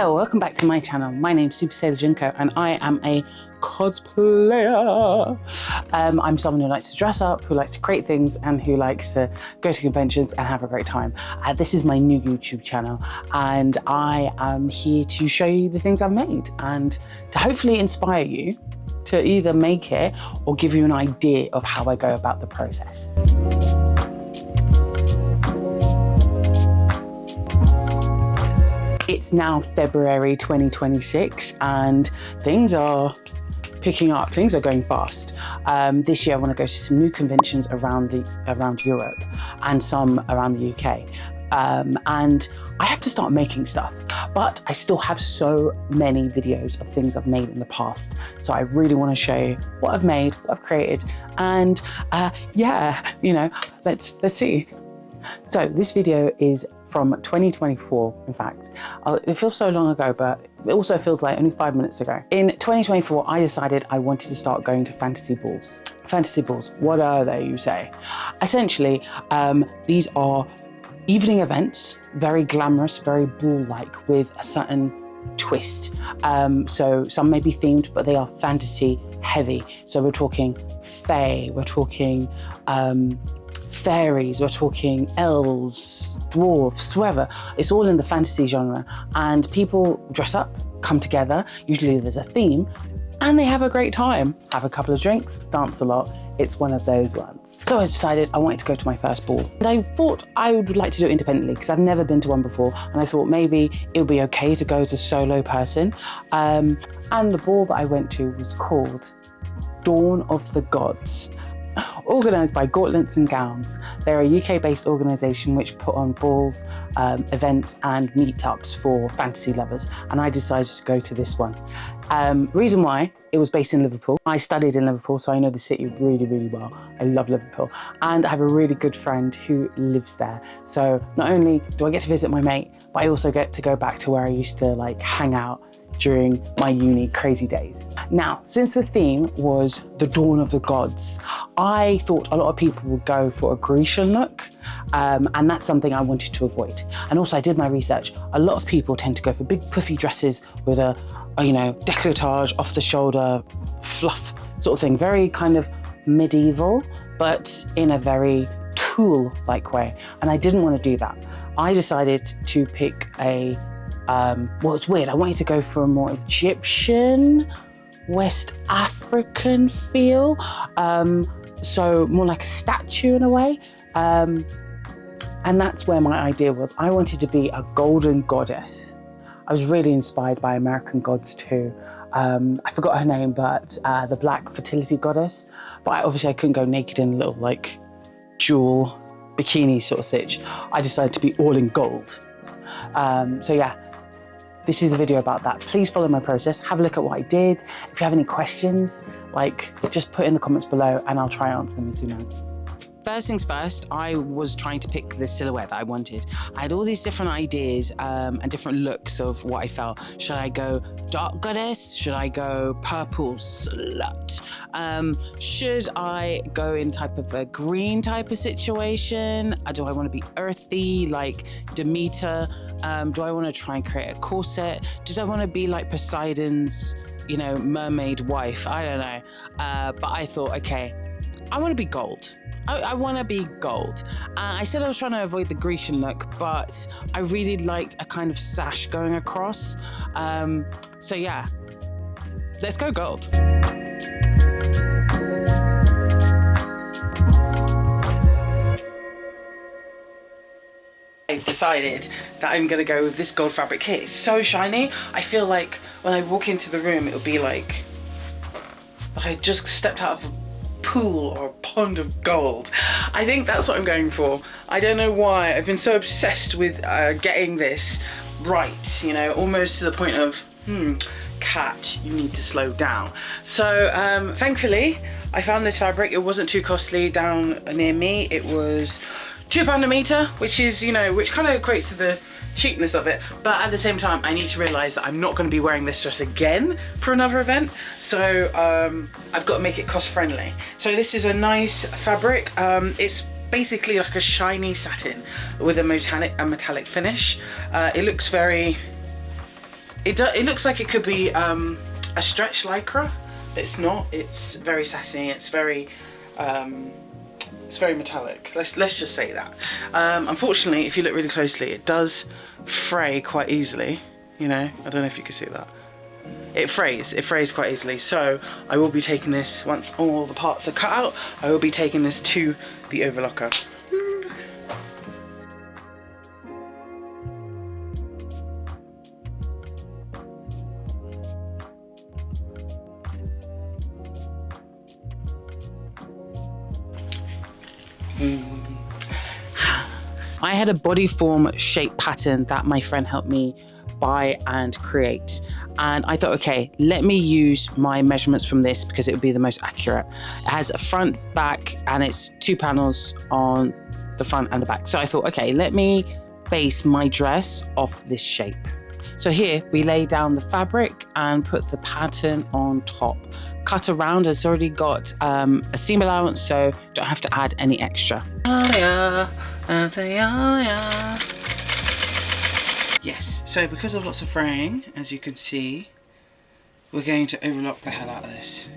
Hello, welcome back to my channel. My name's Super Sailor Junko and I am a cosplayer. I'm someone who likes to dress up, who likes to create things and who likes to go to conventions and have a great time. This is my new YouTube channel and I am here to show you the things I've made and to hopefully inspire you to either make it or give you an idea of how I go about the process. It's now February 2026 and things are picking up, things are going fast. This year I want to go to some new conventions around Europe and some around the UK. And I have to start making stuff, but I still have so many videos of things I've made in the past. So I really want to show you what I've made, what I've created, and yeah, you know, let's see. So this video is from 2024, in fact. It feels so long ago, but it also feels like only 5 minutes ago. In 2024, I decided I wanted to start going to fantasy balls. Fantasy balls, what are they, you say? Essentially, these are evening events, very glamorous, very ball-like, with a certain twist. So some may be themed, but they are fantasy heavy. So we're talking fae, we're talking fairies, we're talking elves, dwarfs, whatever. It's all in the fantasy genre and people dress up, come together, usually there's a theme, and they have a great time, have a couple of drinks, dance a lot. It's one of those ones. So I decided I wanted to go to my first ball. And I thought I would like to do it independently because I've never been to one before. And I thought maybe it would be okay to go as a solo person. And the ball that I went to was called Dawn of the Gods. Organised by Gauntlets and Gowns. They're a UK-based organisation which put on balls, events and meetups for fantasy lovers, and I decided to go to this one. Reason why, it was based in Liverpool. I studied in Liverpool, so I know the city really, really well. I love Liverpool, and I have a really good friend who lives there. So not only do I get to visit my mate, but I also get to go back to where I used to like hang out during my uni crazy days. Now, since the theme was the Dawn of the Gods, I thought a lot of people would go for a Grecian look, and that's something I wanted to avoid. And also I did my research. A lot of people tend to go for big puffy dresses with a you know, décolletage, off the shoulder, fluff sort of thing. Very kind of medieval, but in a very tool-like way. And I didn't want to do that. I decided to pick a well, it's weird. I wanted to go for a more Egyptian, West African feel. So more like a statue in a way. And that's where my idea was. I wanted to be a golden goddess. I was really inspired by American gods too. I forgot her name, but the black fertility goddess. But obviously I couldn't go naked in a little like jewel bikini sort of sitch. I decided to be all in gold. So yeah. This is a video about that. Please follow my process, have a look at what I did. If you have any questions, like just put in the comments below and I'll try and answer them as soon as. First things first, I was trying to pick the silhouette that I wanted. I had all these different ideas and different looks of what I felt. Should I go dark goddess? Should I go purple slut? Should I go in type of a green type of situation? Do I want to be earthy, like Demeter? Do I want to try and create a corset? Did I want to be like Poseidon's, you know, mermaid wife? I don't know. But I thought, okay, I want to be gold. I want to be gold. I said I was trying to avoid the Grecian look, but I really liked a kind of sash going across. So yeah, let's go gold. I've decided that I'm gonna go with this gold fabric here. It's so shiny. I feel like when I walk into the room, it'll be like I just stepped out of a pool or a pond of gold. I think that's what I'm going for. I don't know why. I've been so obsessed with getting this right, you know, almost to the point of, cat, you need to slow down. So thankfully, I found this fabric. It wasn't too costly down near me. It was £2 a metre, which is, you know, which kind of equates to the cheapness of it, but at the same time I need to realise that I'm not going to be wearing this dress again for another event, so I've got to make it cost friendly. So this is a nice fabric. It's basically like a shiny satin with a metallic finish. It looks very It looks like it could be a stretch lycra. It's not. It's very satiny. It's very metallic. Let's just say that. Unfortunately, if you look really closely, it does fray quite easily. You know, I don't know if you can see that. It frays quite easily. So I will be taking this, once all the parts are cut out, I will be taking this to the overlocker. I had a body form shape pattern that my friend helped me buy and create, and I thought, okay, let me use my measurements from this because it would be the most accurate. It has a front, back, and it's 2 panels on the front and the back. So I thought, okay, let me base my dress off this shape. So here we lay down the fabric and put the pattern on top. Cut around, it's already got a seam allowance, so don't have to add any extra. Yes, so because of lots of fraying, as you can see, we're going to overlock the hell out of this.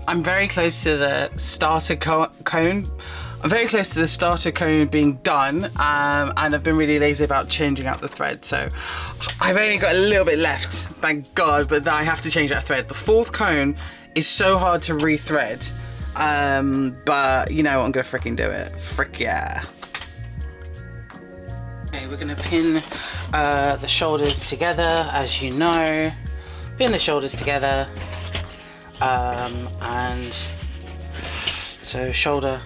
I'm very close to the starter cone. I'm very close to the starter cone being done, and I've been really lazy about changing out the thread, so I've only got a little bit left, thank God, but I have to change that thread. The 4th cone is so hard to rethread, but you know what, I'm gonna freaking do it. Frick yeah. Okay, we're gonna pin the shoulders together, as you know. Pin the shoulders together, and so shoulder,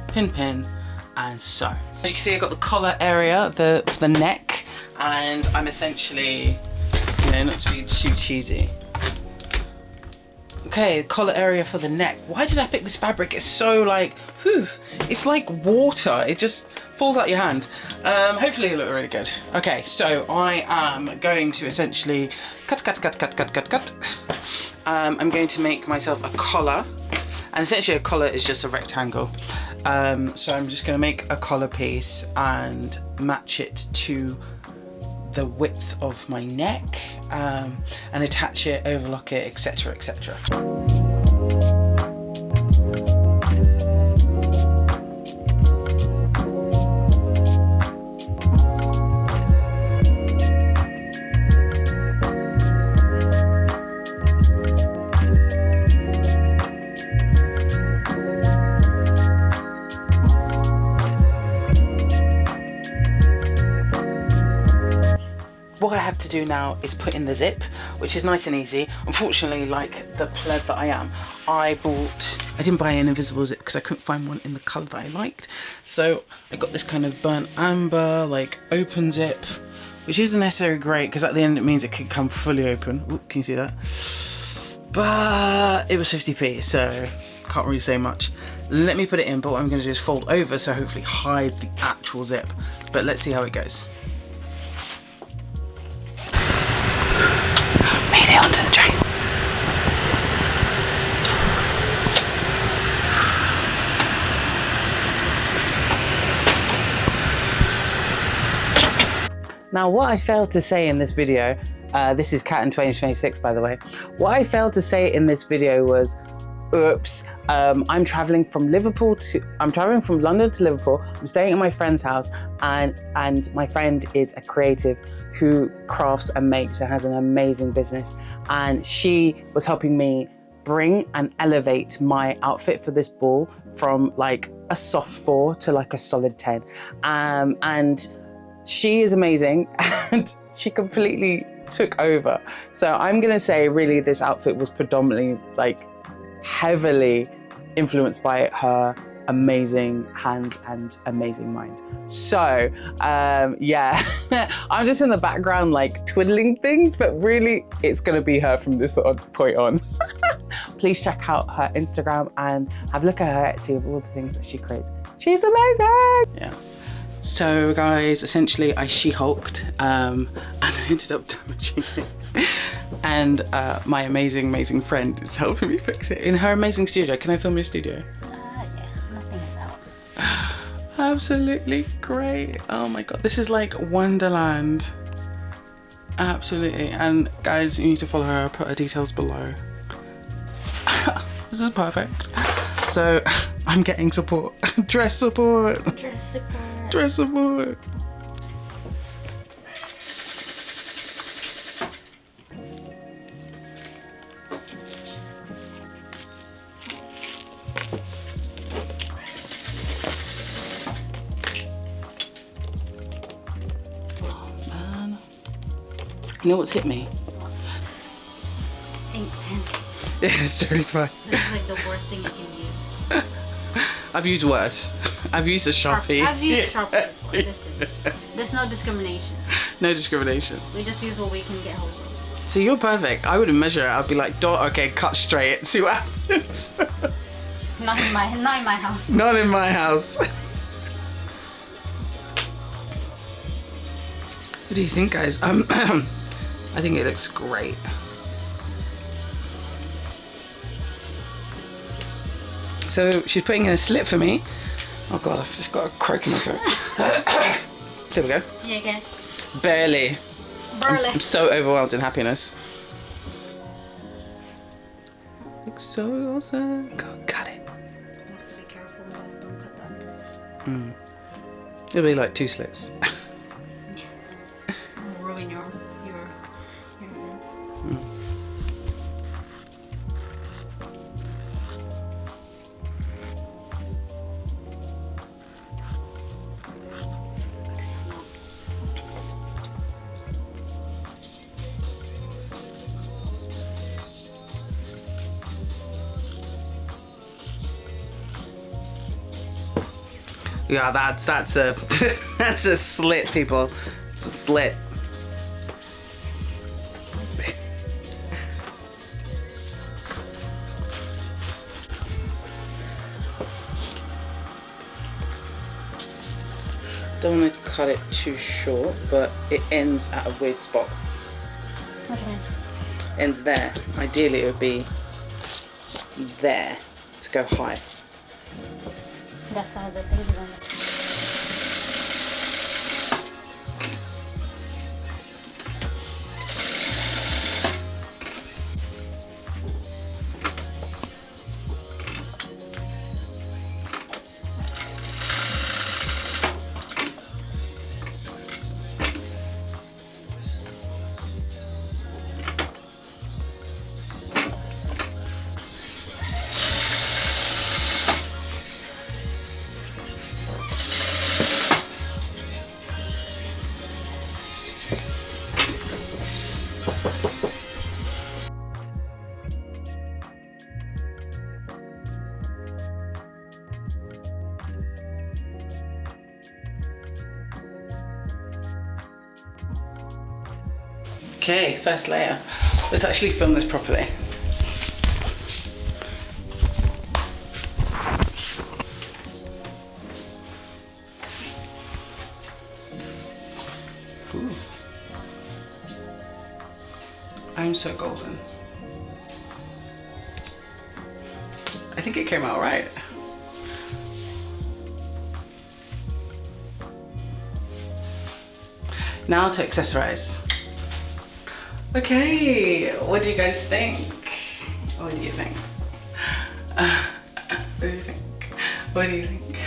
pin, and sew. As you can see, I've got the collar area, the neck, and I'm essentially, you know, not to be too cheesy. Okay, collar area for the neck. Why did I pick this fabric? It's so like, whew, it's like water. It just falls out your hand. Hopefully it'll look really good. Okay, so I am going to essentially cut. I'm going to make myself a collar, and essentially a collar is just a rectangle. So I'm just going to make a collar piece and match it to the width of my neck, and attach it, overlock it, etc, etc. What I have to do now is put in the zip, which is nice and easy. Unfortunately, like the pleb that I am, I didn't buy an invisible zip because I couldn't find one in the colour that I liked. So I got this kind of burnt amber, like open zip, which isn't necessarily great because at the end it means it could come fully open. Ooh, can you see that? But it was 50p, so can't really say much. Let me put it in, but what I'm going to do is fold over, so hopefully hide the actual zip. But let's see how it goes. Made it onto the train. Now, what I failed to say in this video, this is Cat in 2026, by the way. What I failed to say in this video was, oops, I'm traveling from London to Liverpool. I'm staying at my friend's house, and my friend is a creative who crafts and makes and has an amazing business. And she was helping me bring and elevate my outfit for this ball from like a soft 4 to like a solid 10. And she is amazing, and she completely took over. So I'm gonna say really this outfit was predominantly like heavily influenced by her amazing hands and amazing mind. So yeah, I'm just in the background like twiddling things, but really it's gonna be her from this point on. Please check out her Instagram and have a look at her Etsy of all the things that she creates. She's amazing! Yeah. So guys, essentially I she-hulked and I ended up damaging it. and my amazing friend is helping me fix it in her amazing studio. Can I film your studio? Yeah, nothing's out. Absolutely great. Oh my god, this is like Wonderland. Absolutely. And guys, you need to follow her. I'll put her details below. This is perfect. So I'm getting support. Dress support. Dress support. Dress support. You know what's hit me? Ink pen. Yeah, it's totally fine. It's like the worst thing you can use. I've used worse. I've used a Sharpie. I've used Sharpie before. Listen, there's no discrimination. No discrimination. We just use what we can get hold of. So you're perfect. I wouldn't measure it. I'd be like, dot, okay, cut straight. See what happens. Not in my house. Not in my house. What do you think, guys? I think it looks great. So she's putting in a slit for me. Oh god, I've just got a croak in my throat. There we go. Yeah, okay. Barely. Barely. I'm so overwhelmed in happiness. Looks so awesome. Go cut it. You have to be careful, don't cut that. It'll be like 2 slits. Ruin your event. Yeah, that's a that's a slit, people. It's a slit. Don't want to cut it too short, but it ends at a weird spot. Okay. Ends there. Ideally, it would be there to go high. That's how the thing is on it. Okay, first layer. Let's actually film this properly. Ooh. I'm so golden. I think it came out right. Now to accessorize. Okay, what do you guys think? What do you think? What do you think? What do you think?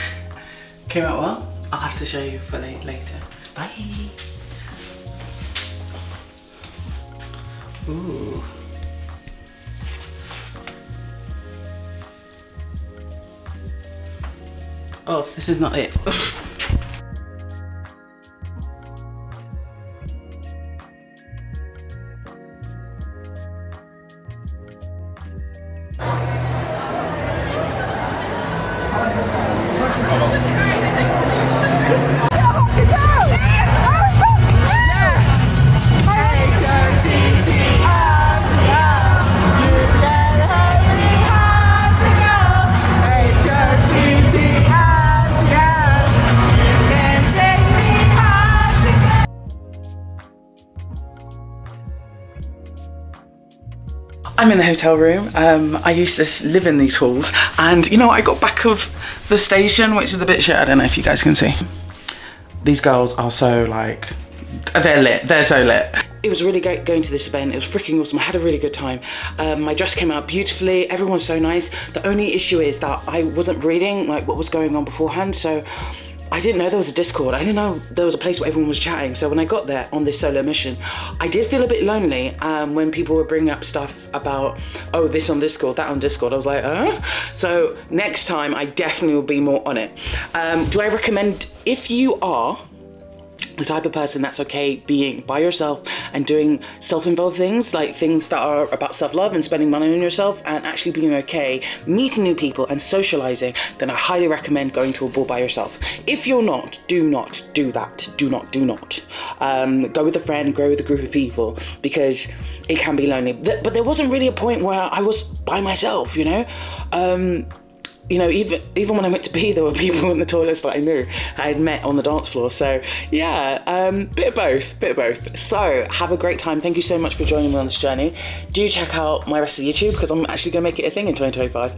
Came out well? I'll have to show you fully later. Bye. Ooh. Oh, this is not it. I'm in the hotel room. I used to live in these halls, and you know, I got back of the station, which is a bit shit. I don't know if you guys can see. These girls are so like, they're lit. They're so lit. It was really great going to this event. It was freaking awesome. I had a really good time. My dress came out beautifully. Everyone's so nice. The only issue is that I wasn't reading like what was going on beforehand, so I didn't know there was a Discord. I didn't know there was a place where everyone was chatting. So when I got there on this solo mission, I did feel a bit lonely when people were bringing up stuff about, oh, this on Discord, that on Discord. I was like, So next time I definitely will be more on it. Do I recommend, if you are the type of person that's okay being by yourself and doing self-involved things, like things that are about self-love and spending money on yourself and actually being okay meeting new people and socializing, then I highly recommend going to a ball by yourself. If you're not, do not do that. Do not. Go with a friend, go with a group of people, because it can be lonely. But there wasn't really a point where I was by myself, you know? You know, even when I went to pee, there were people in the toilets that I knew I had met on the dance floor. So yeah, bit of both. So have a great time. Thank you so much for joining me on this journey. Do check out my rest of YouTube, because I'm actually gonna make it a thing in 2025.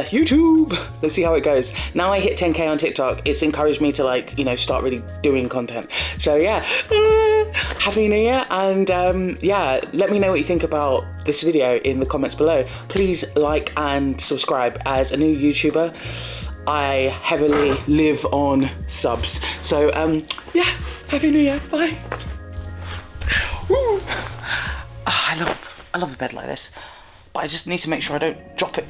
YouTube, let's see how it goes. Now I hit 10K on TikTok, it's encouraged me to like, you know, start really doing content. So yeah, Happy New Year, and yeah, let me know what you think about this video in the comments below. Please like and subscribe. As a new YouTuber, I heavily live on subs. So yeah, Happy New Year, bye. Woo. Oh, I love a bed like this, but I just need to make sure I don't drop it.